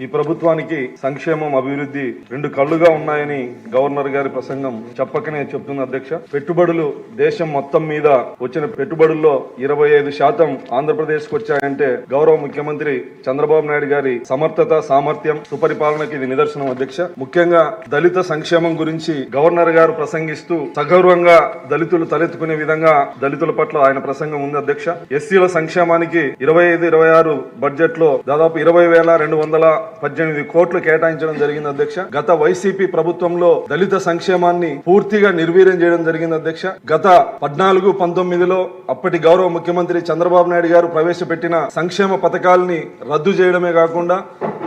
ఈ ప్రభుత్వానికి సంక్షేమం అభివృద్ధి రెండు కళ్ళుగా ఉన్నాయని గవర్నర్ గారి ప్రసంగం చెప్పకనే చెప్తుంది అధ్యక్ష. పెట్టుబడులు దేశం మొత్తం మీద వచ్చిన పెట్టుబడుల్లో 25% ఆంధ్రప్రదేశ్ కు వచ్చాయంటే గౌరవ ముఖ్యమంత్రి చంద్రబాబు నాయుడు గారి సమర్థత, సామర్థ్యం, సుపరిపాలనకి ఇది నిదర్శనం అధ్యక్ష. ముఖ్యంగా దళిత సంక్షేమం గురించి గవర్నర్ గారు ప్రసంగిస్తూ సగౌరవంగా దళితులు తలెత్తుకునే విధంగా దళితుల పట్ల ఆయన ప్రసంగం ఉంది అధ్యక్ష. ఎస్సీల సంక్షేమానికి 25-26 బడ్జెట్ లో దాదాపు 20,218 కోట్లు కేటాయించడం జరిగింది అధ్యక్ష. గత వైసీపీ ప్రభుత్వంలో దళిత సంక్షేమాన్ని పూర్తిగా నిర్వీర్యం చేయడం జరిగింది అధ్యక్ష. గత 14-19లో అప్పటి గౌరవ ముఖ్యమంత్రి చంద్రబాబు నాయుడు గారు ప్రవేశపెట్టిన సంక్షేమ పథకాలని రద్దు చేయడమే కాకుండా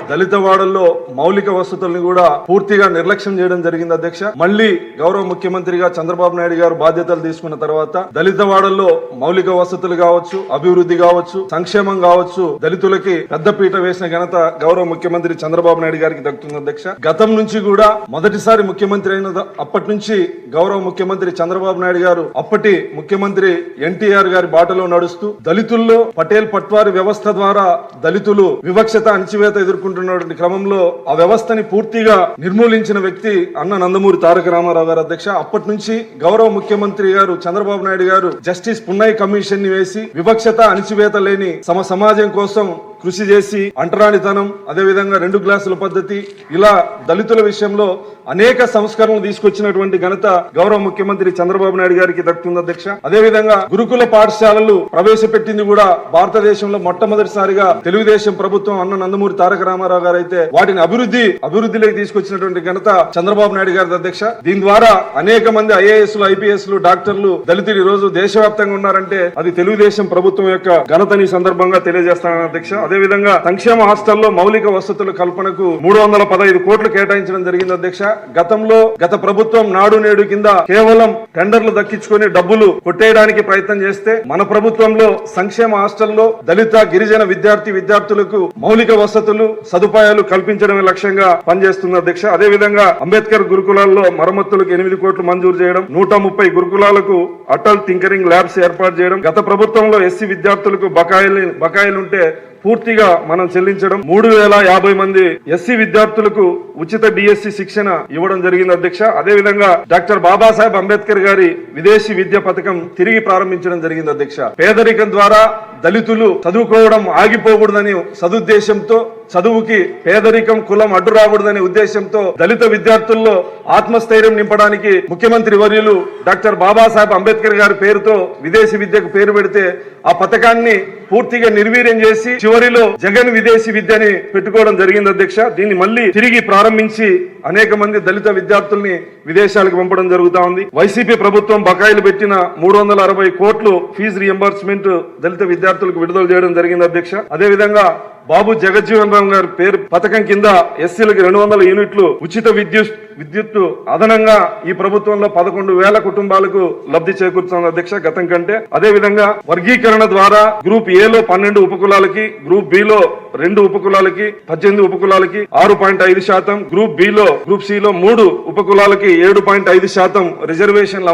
దళిత వాడల్లో మౌలిక వసతులను కూడా పూర్తిగా నిర్లక్ష్యం చేయడం జరిగింది అధ్యక్ష. మళ్లీ గౌరవ ముఖ్యమంత్రిగా చంద్రబాబు నాయుడు గారు బాధ్యతలు తీసుకున్న తర్వాత దళిత వాడల్లో మౌలిక వసతులు కావచ్చు, అభివృద్ధి కావచ్చు, సంక్షేమం కావచ్చు, దళితులకి పెద్దపీట వేసిన ఘనత గౌరవ ముఖ్యమంత్రి చంద్రబాబు నాయుడు గారికి దక్కుతుంది అధ్యక్ష. గతం నుంచి కూడా మొదటిసారి ముఖ్యమంత్రి అయిన అప్పటి నుంచి గౌరవ ముఖ్యమంత్రి చంద్రబాబు నాయుడు గారు అప్పటి ముఖ్యమంత్రి ఎన్టీఆర్ గారి బాటలో నడుస్తూ దళితుల్లో పటేల్ పట్వారి వ్యవస్థ ద్వారా దళితులు వివక్షత, అణచివేత ఎదుర్కొంటున్నటువంటి క్రమంలో ఆ వ్యవస్థని పూర్తిగా నిర్మూలించిన వ్యక్తి అన్న నందమూరి తారక రామారావు గారు అధ్యక్ష. అప్పటి నుంచి గౌరవ ముఖ్యమంత్రి గారు చంద్రబాబు నాయుడు గారు జస్టిస్ పున్నయ్య కమిషన్ ని వేసి వివక్షత, అణచివేత లేని సమాజం కోసం కృషి చేసి అంటరానితనం, అదేవిధంగా 2 గ్లాసుల పద్ధతి, ఇలా దళితుల విషయంలో అనేక సంస్కరణలు తీసుకొచ్చినటువంటి ఘనత గౌరవ ముఖ్యమంత్రి చంద్రబాబు నాయుడు గారికి దక్కుతుంది అధ్యక్ష. అదేవిధంగా గురుకుల పాఠశాలలు ప్రవేశపెట్టింది కూడా భారతదేశంలో మొట్టమొదటిసారిగా తెలుగుదేశం ప్రభుత్వం అన్న నందమూరి తారక రామారావు గారు అయితే వాటిని అభివృద్ధిలోకి తీసుకొచ్చినటువంటి ఘనత చంద్రబాబు నాయుడు గారి అధ్యక్ష. దీని ద్వారా అనేక మంది ఐఏఎస్లు, ఐపీఎస్లు, డాక్టర్లు, దళితులు ఈ రోజు దేశవ్యాప్తంగా ఉన్నారంటే అది తెలుగుదేశం ప్రభుత్వం యొక్క ఘనతని సందర్భంగా తెలియజేస్తానని అధ్యక్ష. అదేవిధంగా సంక్షేమ హాస్టల్లో మౌలిక వసతుల కల్పనకు 315 కోట్లు కేటాయించడం జరిగింది అధ్యక్ష. గత ప్రభుత్వం నాడు నేడు కింద కేవలం టెండర్లు దక్కించుకొని డబ్బులు కొట్టేయడానికి ప్రయత్నం చేస్తే మన ప్రభుత్వంలో సంక్షేమ హాస్టల్లో దళిత, గిరిజన విద్యార్థులకు మౌలిక వసతులు, సదుపాయాలు కల్పించడమే లక్ష్యంగా పనిచేస్తుంది అధ్యక్ష. అదేవిధంగా అంబేద్కర్ గురుకులాల్లో మరమ్మతులకు 8 కోట్లు మంజూరు చేయడం, 130 గురుకులాలకు అటల్ టింకరింగ్ ల్యాబ్స్ ఏర్పాటు చేయడం, గత ప్రభుత్వంలో ఎస్సీ విద్యార్థులకు బకాయిలుంటే పూర్తిగా మనం చెల్లించడం, 3,050 మంది ఎస్సీ విద్యార్థులకు ఉచిత డిఎస్సి శిక్షణ ఇవ్వడం జరిగింది అధ్యక్ష. అదేవిధంగా డాక్టర్ బాబాసాహెబ్ అంబేద్కర్ గారి విదేశీ విద్య పథకం తిరిగి ప్రారంభించడం జరిగింది అధ్యక్ష. పేదరికం ద్వారా దళితులు చదువుకోవడం ఆగిపోకూడదని సదుద్దేశంతో, చదువుకి పేదరికం, కులం అడ్డు రాకూడదనే ఉద్దేశంతో దళిత విద్యార్థుల్లో ఆత్మస్థైర్యం నింపడానికి ముఖ్యమంత్రి వర్యులు డాక్టర్ బాబాసాహెబ్ అంబేద్కర్ గారి పేరుతో విదేశీ విద్యకు పేరు పెడితే ఆ పథకాన్ని పూర్తిగా నిర్వీర్యం చేసి చివరిలో జగన్ విదేశీ విద్యని పెట్టుకోవడం జరిగింది అధ్యక్ష. దీన్ని మళ్ళీ తిరిగి ప్రారంభించి అనేక మంది దళిత విద్యార్థుల్ని విదేశాలకు పంపడం జరుగుతా ఉంది. వైసీపీ ప్రభుత్వం బకాయిలు పెట్టిన 360 కోట్లు ఫీజు రియంబర్స్మెంట్ దళిత విద్యార్థులకు విడుదల చేయడం జరిగింది అధ్యక్ష. అదేవిధంగా బాబు జగజ్జీవన్ రామ్ గారి పేరు పథకం కింద ఎస్సీలకు 200 యూనిట్లు ఉచిత విద్యుత్ అదనంగా ఈ ప్రభుత్వంలో 11,000 కుటుంబాలకు లబ్ధి చేకూరుతుంది అధ్యక్ష గతం కంటే. అదేవిధంగా వర్గీకరణ ద్వారా గ్రూప్ ఏలో 12 ఉపకులాలకి, గ్రూప్ బిలో 2 ఉపకులాలకి 18 ఉపకులాలకి 6.5%, గ్రూప్ సిలో 3 ఉపకులాలకి 7.5% రిజర్వేషన్లు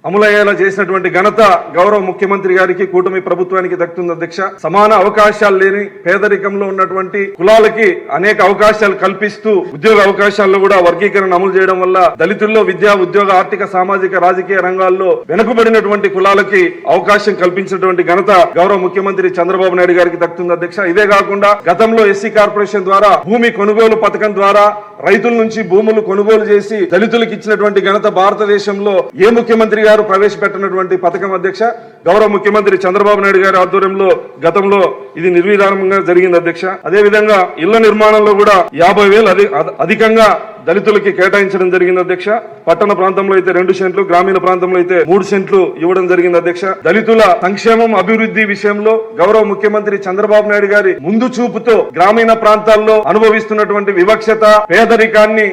అమలయ్యేలా చేసినటువంటి ఘనత గౌరవ ముఖ్యమంత్రి గారికి, కూటమి ప్రభుత్వానికి దక్కుతుంది అధ్యక్ష. సమాన అవకాశాలు లేని పేదరికంలో ఉన్నటువంటి కులాలకి అనేక అవకాశాలు కల్పిస్తూ ఉద్యోగ అవకాశాల్లో కూడా వర్గీకరణ అమలు చేయడం వల్ల దళితుల్లో విద్యా, ఉద్యోగ, ఆర్థిక, సామాజిక, రాజకీయ రంగాల్లో వెనుకబడినటువంటి కులాలకి అవకాశం కల్పించినటువంటి ఘనత గౌరవ ముఖ్యమంత్రి చంద్రబాబు నాయుడు గారికి దక్కుతుంది అధ్యక్ష. ఇదే కాకుండా గతంలో ఎస్సీ కార్పొరేషన్ ద్వారా భూమి కొనుగోలు పథకం ద్వారా రైతుల నుంచి భూములు కొనుగోలు చేసి దళితులకు ఇచ్చినటువంటి ఘనత భారతదేశంలో ఏ ముఖ్యమంత్రి గారు ప్రవేశపెట్టినటువంటి పథకం అధ్యక్ష. గౌరవ ముఖ్యమంత్రి చంద్రబాబు నాయుడు గారి ఆధ్వర్యంలో గతంలో ఇది నిర్విధానంగా జరిగింది అధ్యక్ష. అదేవిధంగా ఇళ్ల నిర్మాణంలో కూడా 50,000 అధికంగా దళితులకి కేటాయించడం జరిగింది అధ్యక్ష. పట్టణ ప్రాంతంలో అయితే 2 సెంట్లు, గ్రామీణ ప్రాంతంలో అయితే 3 సెంట్లు ఇవ్వడం జరిగింది అధ్యక్ష. దళితుల సంక్షేమం, అభివృద్ధి విషయంలో గౌరవ ముఖ్యమంత్రి చంద్రబాబు నాయుడు గారి ముందు చూపుతో గ్రామీణ ప్రాంతాల్లో అనుభవిస్తున్నటువంటి వివక్షత, పేదరికాన్ని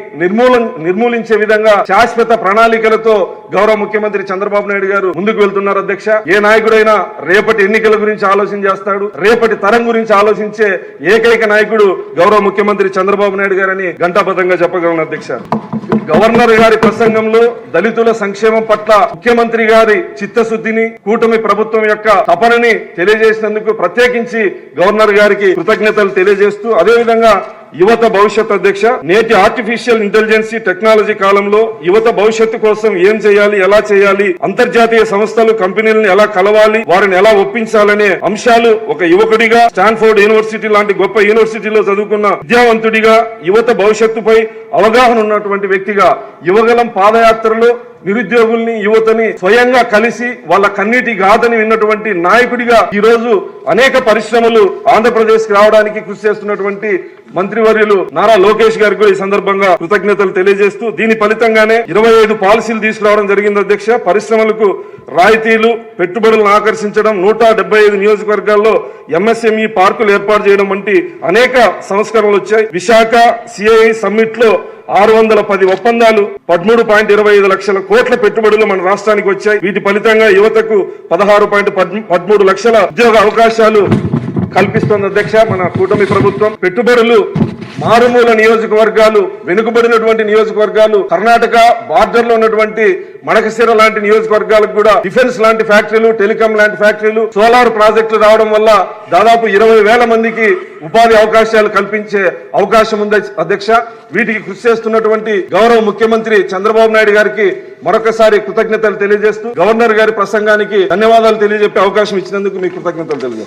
నిర్మూలించే విధంగా శాశ్వత ప్రణాళికలతో గౌరవ ముఖ్యమంత్రి చంద్రబాబు నాయుడు గారు ముందుకు వెళ్తున్నారు అధ్యక్ష. ఏ నాయకుడైనా రేపటి ఎన్నికల గురించి ఆలోచన చేస్తాడు, రేపటి తరం గురించి ఆలోచించే ఏకైక నాయకుడు గౌరవ ముఖ్యమంత్రి చంద్రబాబు నాయుడు గారని ఘంటాపథంగా చెప్పగలను అధ్యక్ష. గవర్నర్ గారి ప్రసంగంలో దళితుల సంక్షేమం పట్ల ముఖ్యమంత్రి గారి చిత్తశుద్ధిని, కూటమి ప్రభుత్వం యొక్క తపనని తెలియజేసినందుకు ప్రత్యేకించి గవర్నర్ గారికి కృతజ్ఞతలు తెలియజేస్తూ, అదేవిధంగా యువత భవిష్యత్ అధ్యక్ష. నేటి ఆర్టిఫిషియల్ ఇంటెలిజెన్స్ టెక్నాలజీ కాలంలో యువత భవిష్యత్తు కోసం ఏం చేయాలి, ఎలా చేయాలి, అంతర్జాతీయ సంస్థలు కంపెనీలను ఎలా కలవాలి, వారిని ఎలా ఒప్పించాలనే అంశాలు ఒక యువకుడిగా, స్టాన్ఫోర్డ్ యూనివర్సిటీ లాంటి గొప్ప యూనివర్సిటీలో చదువుకున్న విద్యావంతుడిగా, యువత భవిష్యత్తుపై అవగాహన ఉన్నటువంటి వ్యక్తిగా యువగలం పాదయాత్రలో నిరుద్యోగుల్ని, యువతని స్వయంగా కలిసి వాళ్ళ కన్నీటి గాథని విన్నటువంటి నాయకుడిగా ఈ రోజు అనేక పరిశ్రమలు ఆంధ్రప్రదేశ్ కి రావడానికి కృషి చేస్తున్నటువంటి మంత్రివర్యులు నారా లోకేష్ గారికి కూడా ఈ సందర్భంగా కృతజ్ఞతలు తెలియజేస్తూ, దీని ఫలితంగానే 25 పాలసీలు తీసుకురావడం జరిగింది అధ్యక్ష. పరిశ్రమలకు రాయితీలు, పెట్టుబడులను ఆకర్షించడం, 175 నియోజకవర్గాల్లో ఎంఎస్ఎంఈ పార్కులు ఏర్పాటు చేయడం వంటి అనేక సంస్కరణలు వచ్చాయి. విశాఖ సిఐఐ సమ్మిట్ లో 610 ఒప్పందాలు, 13.25 లక్షల కోట్ల పెట్టుబడులు మన రాష్ట్రానికి వచ్చాయి. వీటి ఫలితంగా యువతకు 16.13 లక్షల ఉద్యోగ అవకాశాలు కల్పిస్తోంది అధ్యక్ష మన కూటమి ప్రభుత్వం. పెట్టుబడులు మారుమూల నియోజకవర్గాలు, వెనుకబడినటువంటి నియోజకవర్గాలు, కర్ణాటక బార్డర్ లో ఉన్నటువంటి మడకశిర లాంటి నియోజకవర్గాలకు కూడా డిఫెన్స్ లాంటి ఫ్యాక్టరీలు, టెలికాం లాంటి ఫ్యాక్టరీలు, సోలార్ ప్రాజెక్టులు రావడం వల్ల దాదాపు 20,000 మందికి ఉపాధి అవకాశాలు కల్పించే అవకాశం ఉంది అధ్యక్ష. వీటికి కృషి చేస్తున్నటువంటి గౌరవ ముఖ్యమంత్రి చంద్రబాబు నాయుడు గారికి మరొకసారి కృతజ్ఞతలు తెలియజేస్తూ, గవర్నర్ గారి ప్రసంగానికి ధన్యవాదాలు తెలియజెప్పే అవకాశం ఇచ్చినందుకు మీకు కృతజ్ఞతలు తెలియజేస్తాను.